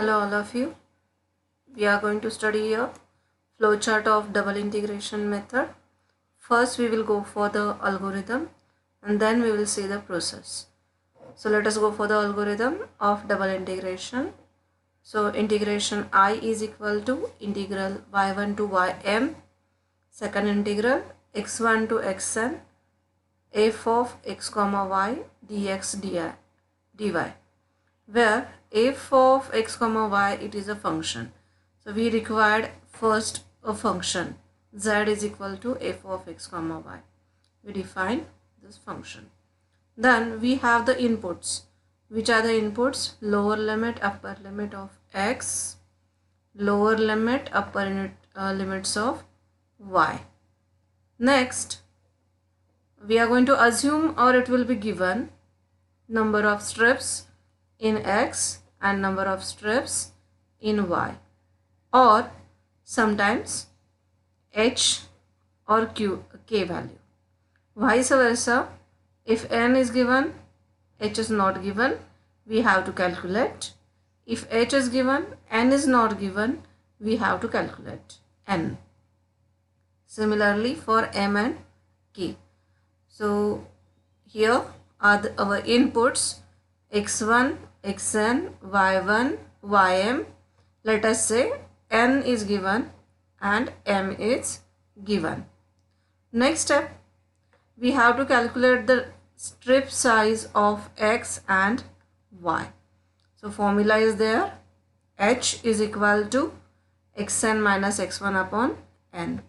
Hello all of you. We are going to study a flowchart of double integration method. First we will go for the algorithm and then we will see the process. So let us go for the algorithm of double integration. So integration I is equal to integral y1 to ym, second integral x1 to xn, f of x comma y dx dy, where f of x comma y, it is a function. So we required first a function z is equal to f of x comma y. We define this function. Then we have the inputs. Which are the inputs? Lower limit, upper limit of x, lower limit, upper limits of y. Next, we are going to assume, or it will be given, number of strips in x and number of strips in y, or sometimes h or k value. Vice versa, if n is given, h is not given, we have to calculate. If h is given, n is not given, we have to calculate n. Similarly for m and k. So here are our inputs x1, xn, y1, ym. Let us say n is given and m is given. Next step, we have to calculate the strip size of x and y. So formula is there, h is equal to xn minus x1 upon n,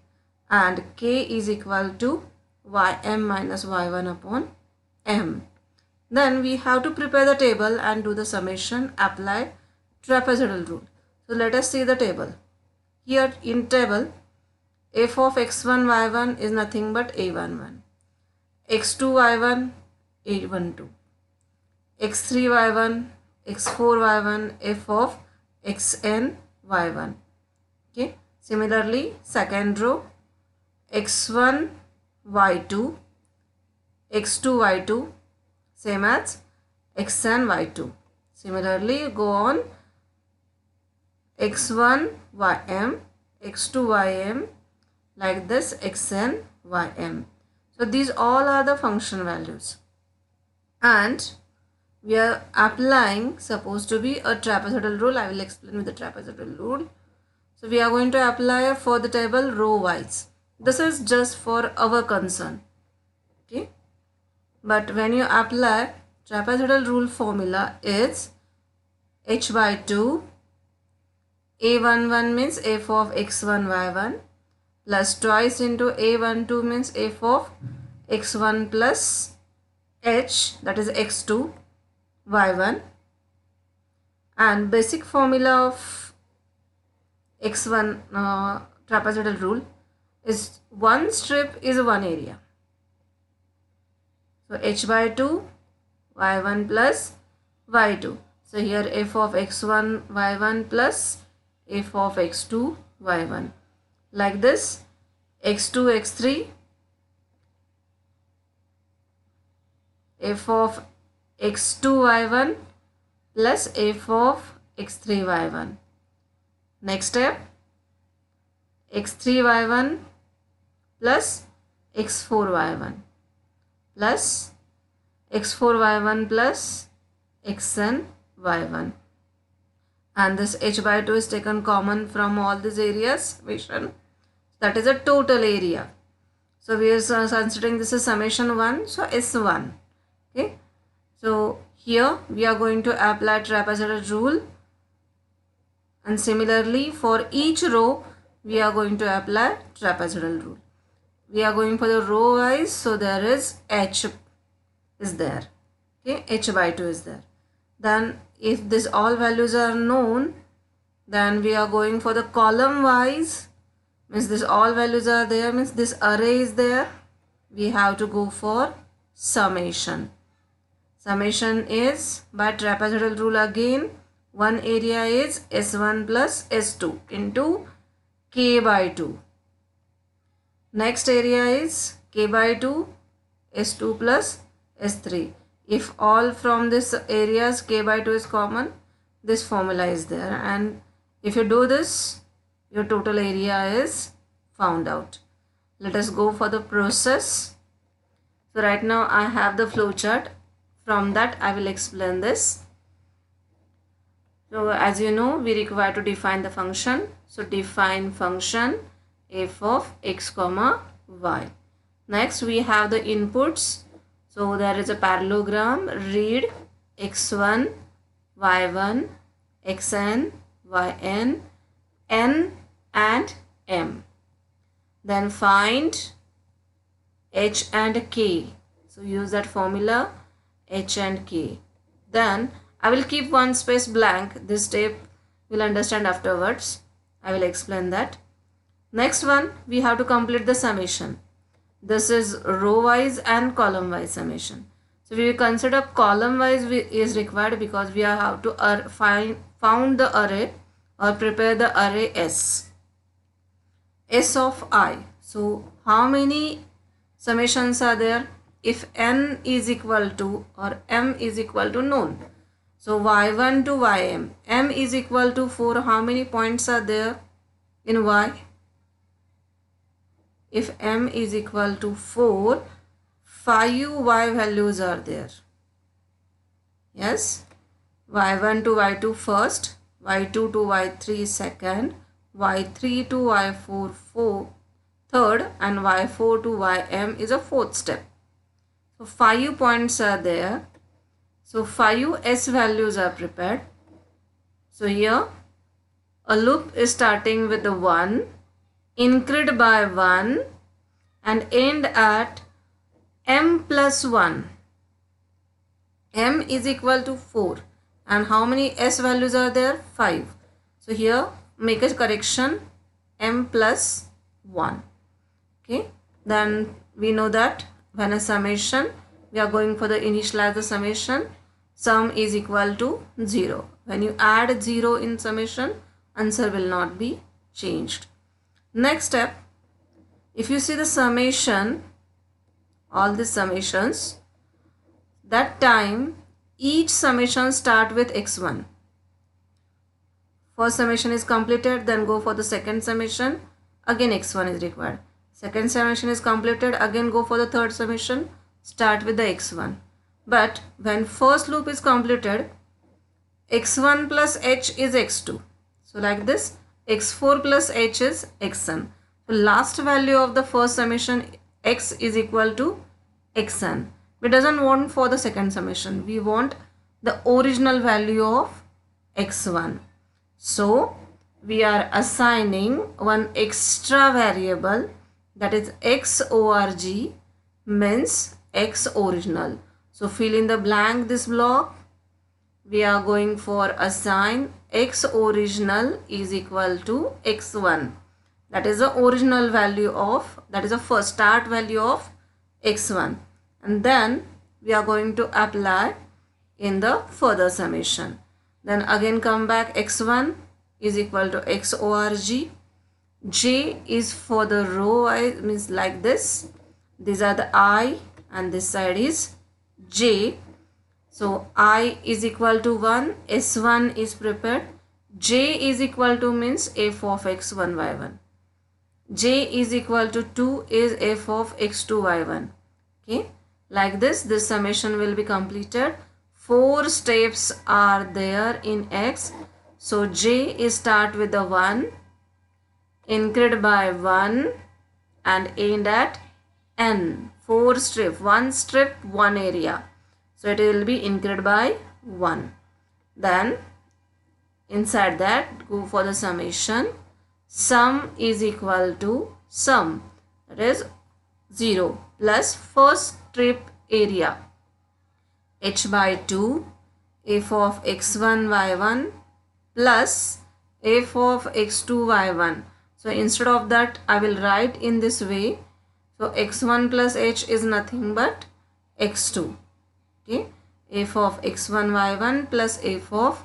and k is equal to ym minus y1 upon m. Then we have to prepare the table and do the summation, apply trapezoidal rule. So let us see the table. Here in table, f of x1 y1 is nothing but a11, x2 y1 a12, x3 y1, x4 y1, f of xn y1. Okay. Similarly, second row, x1 y2, x2 y2, same as xn y2. Similarly, go on, x1 ym, x2 ym, like this, xn ym. So these all are the function values, and we are applying supposed to be a trapezoidal rule. I will explain with the trapezoidal rule. So we are going to apply for the table row wise. This is just for our concern. Okay. But when you apply trapezoidal rule, formula is h by 2, a11 means f of x1 y1 plus twice into a12 means f of x1 plus h, that is x2 y1, and basic formula of x1 trapezoidal rule is one strip is one area. So h by 2 y1 plus y2. So here f of x1 y1 plus f of x2 y1. Like this, x2 x3, f of x2 y1 plus f of x3 y1. Next step, x3 y1 plus x4 y1 plus x4 y1 plus xn y1, and this h by 2 is taken common from all these areas, summation, that is a total area. So we are considering this is summation 1, so S1. Okay. So here we are going to apply trapezoidal rule, and similarly for each row we are going to apply trapezoidal rule. We are going for the row wise, so there is h is there. Okay, h by 2 is there. Then if this all values are known, then we are going for the column wise, means this all values are there, means this array is there. We have to go for summation. Summation is by trapezoidal rule again, one area is S1 plus S2 into k by 2. Next area is k by 2 S2 plus S3. If all from this areas k by 2 is common, this formula is there, and if you do this, your total area is found out. Let us go for the process. So right now I have the flowchart. From that I will explain this. So as you know, we require to define the function. So define function f of x comma y. Next we have the inputs. So there is a parallelogram. Read x1, y1, xn, yn, n and m. Then find h and k. So use that formula h and k. Then I will keep one space blank. This step we'll understand afterwards. I will explain that. Next one, we have to complete the summation. This is row wise and column wise summation. So we will consider column wise is required because we have to found the array or prepare the array S of I. So how many summations are there? If n is equal to or m is equal to known. So y1 to ym, m is equal to 4. How many points are there in y? If m is equal to 4, 5 y values are there. Yes, y1 to y2 first, y2 to y3 second, y3 to y4 third, and y4 to ym is a fourth step. So 5 points are there. So 5 s values are prepared. So here a loop is starting with the 1, increased by 1 and end at m plus 1. M is equal to 4. And how many s values are there? 5. So here make a correction, m plus 1. Okay. Then we know that when a summation, we are going for the initialize the summation, sum is equal to 0. When you add 0 in summation, answer will not be changed. Next step, if you see the summation, all the summations, that time each summation start with x1. First summation is completed, then go for the second summation, again x1 is required. Second summation is completed, again go for the third summation, start with the x1. But when first loop is completed, x1 plus h is x2. So like this, x4 plus h is xn. So last value of the first summation x is equal to xn. We doesn't want for the second summation. We want the original value of x1. So we are assigning one extra variable, that is xorg, means x original. So fill in the blank this block. We are going for assign x original is equal to x1. That is the original value of, that is the first start value of x1. And then we are going to apply in the further summation. Then again come back, x1 is equal to xorg. J is for the row I, means like this. These are the I and this side is j. So I is equal to 1, s1 is prepared. J is equal to means f of x1 y1. J is equal to 2 is f of x2 y1. Okay, like this summation will be completed. 4 steps are there in x. So j is start with the 1, increased by 1 and end at n. 4 strip, 1 strip, 1 area. So it will be increased by 1. Then inside that go for the summation. Sum is equal to sum, that is 0 plus first strip area h by 2 f of x1 y1 plus f of x2 y1. So instead of that I will write in this way. So x1 plus h is nothing but x2. Okay, f of x1 y1 plus f of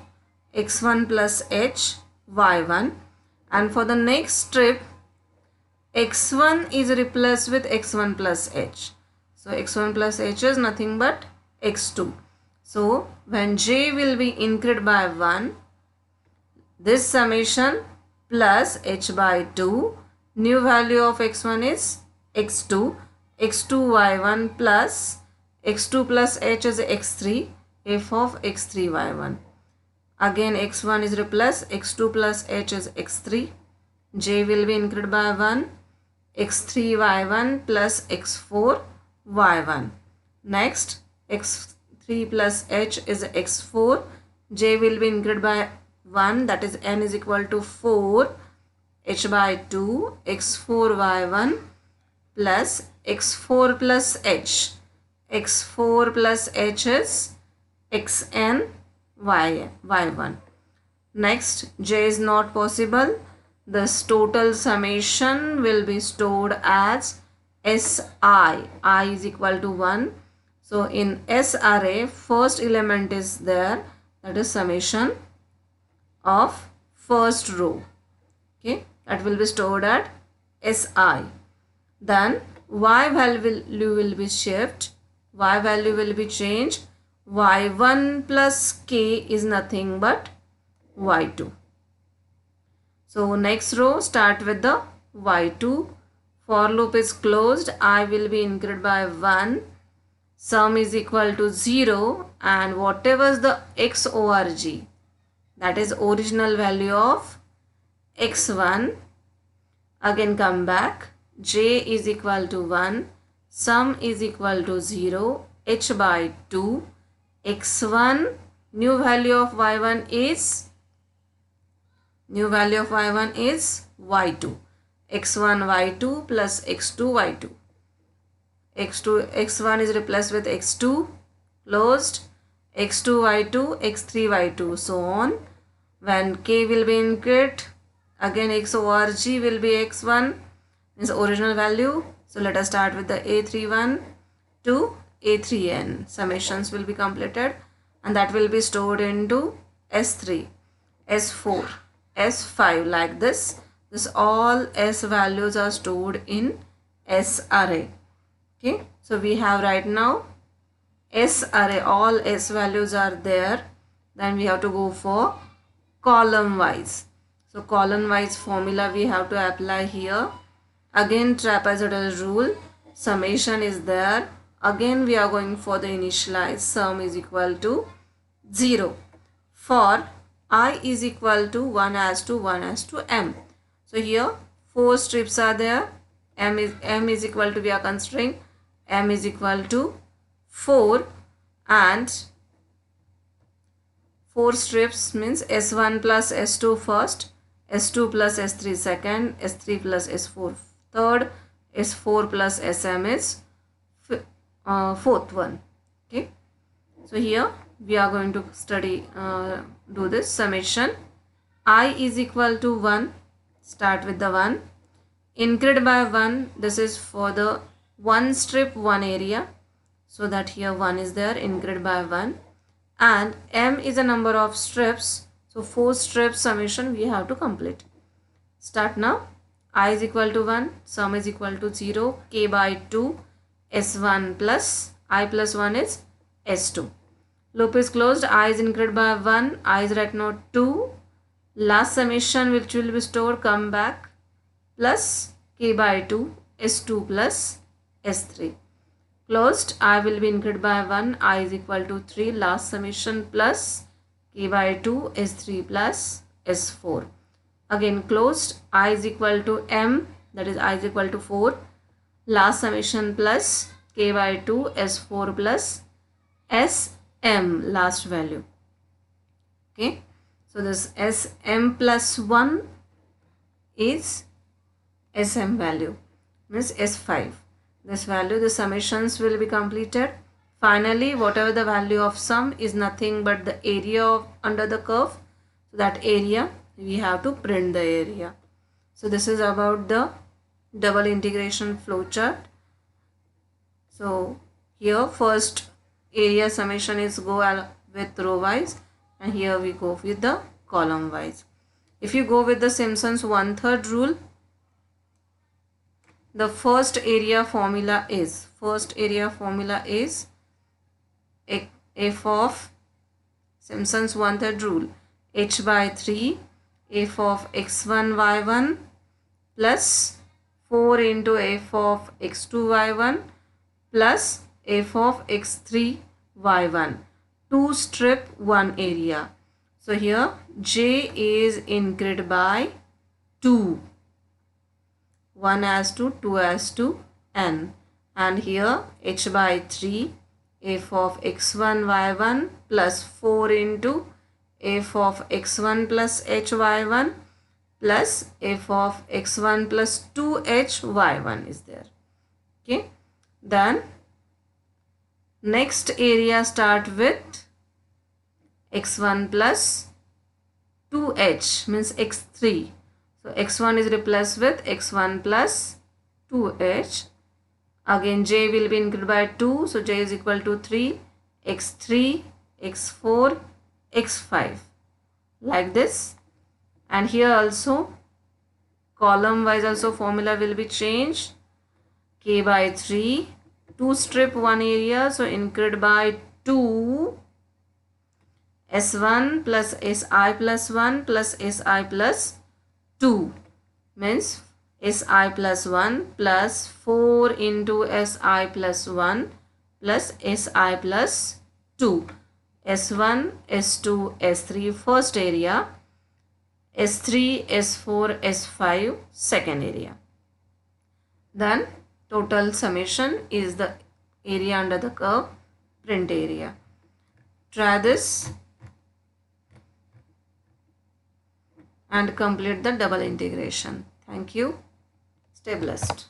x1 plus h y1. And for the next strip, x1 is replaced with x1 plus h. So x1 plus h is nothing but x2. So when j will be increased by 1, this summation plus h by 2. New value of x1 is x2. x2 y1 plus x2 plus h is x3. F of x3 y1. Again x1 is replaced. x2 plus h is x3. J will be increased by 1. x3 y1 plus x4 y1. Next x3 plus h is x4. J will be increased by 1, that is n is equal to 4 h by 2 x4 y1 plus x4 plus h. x4 plus h is xn y1. Next, j is not possible. This total summation will be stored as Si. I is equal to 1. So in S array, first element is there, that is summation of first row. Okay, that will be stored at Si. Then y value will be shift. Y value will be changed. y1 plus k is nothing but y2. So next row, start with the y2. For loop is closed. I will be increased by 1. Sum is equal to 0, and whatever is the XORG, that is original value of x1, again come back. J is equal to 1. Sum is equal to 0. H by 2. x1, new value of y1 is y2. x1 y2 plus x2 y2. x1 is replaced with x2, closed. x2 y2, x3 y2, so on. When k will be increased, again XORG will be x1, is original value. So let us start with the A31 to A3n. Summations will be completed, and that will be stored into S3, S4, S5 like this. This all S values are stored in S array. Okay, so we have right now S array, all S values are there. Then we have to go for column wise. So column wise formula we have to apply here. Again trapezoidal rule, summation is there. Again we are going for the initialize, sum is equal to 0. For I is equal to 1 as to m. So here 4 strips are there. M is equal to, we are considering m is equal to 4, and 4 strips means S1 plus S2 first, S2 plus S3 second, S3 plus S4 third, S4 plus SM is fourth one. Okay, so here we are going to study do this summation. I is equal to 1. Start with the 1, increased by 1. This is for the one strip, one area, so that here 1 is there, increased by 1. And m is a number of strips, so 4 strips summation we have to complete. Start now. I is equal to 1, sum is equal to 0, k by 2, S1 plus I plus 1 is S2. Loop is closed. I is increased by 1, I is right now 2. Last summation which will be stored, come back, plus k by 2, S2 plus S3. Closed. I will be increased by 1, I is equal to 3. Last summation plus k by 2, S3 plus S4. Again closed. I is equal to m, that is I is equal to 4. Last summation plus k by 2, S4 plus SM, last value. Okay, so this SM plus 1 is SM value, means S5. This value, the summations will be completed. Finally, whatever the value of sum is nothing but the area of under the curve. So that area we have to print the area. So this is about the double integration flowchart. So here first area summation is go with row wise, and here we go with the column wise. If you go with the Simpson's 1/3 rule, the first area formula is f of Simpson's 1/3 rule, h by 3 f of x1 y1 plus 4 into f of x2 y1 plus f of x3 y1 to strip one area. So here j is increased by 2, 1 as to 2 as to n, and here h by 3 f of x1 y1 plus 4 into f of x1 plus h y1 plus f of x1 plus 2h y1 is there. Okay, then next area start with x1 plus 2h means x3. So x1 is replaced with x1 plus 2h. Again j will be increased by 2, so j is equal to 3, x3, x4, x5 like this. And here also column wise also formula will be changed. K by 3 to strip one area, so increased by 2, s1 plus si plus 1 plus si plus 2 means si plus 1 plus 4 into si plus 1 plus si plus 2, s1 s2 s3 first area, s3 s4 s5 second area. Then total summation is the area under the curve, print area. Try this and complete the double integration. Thank you. Stay blessed.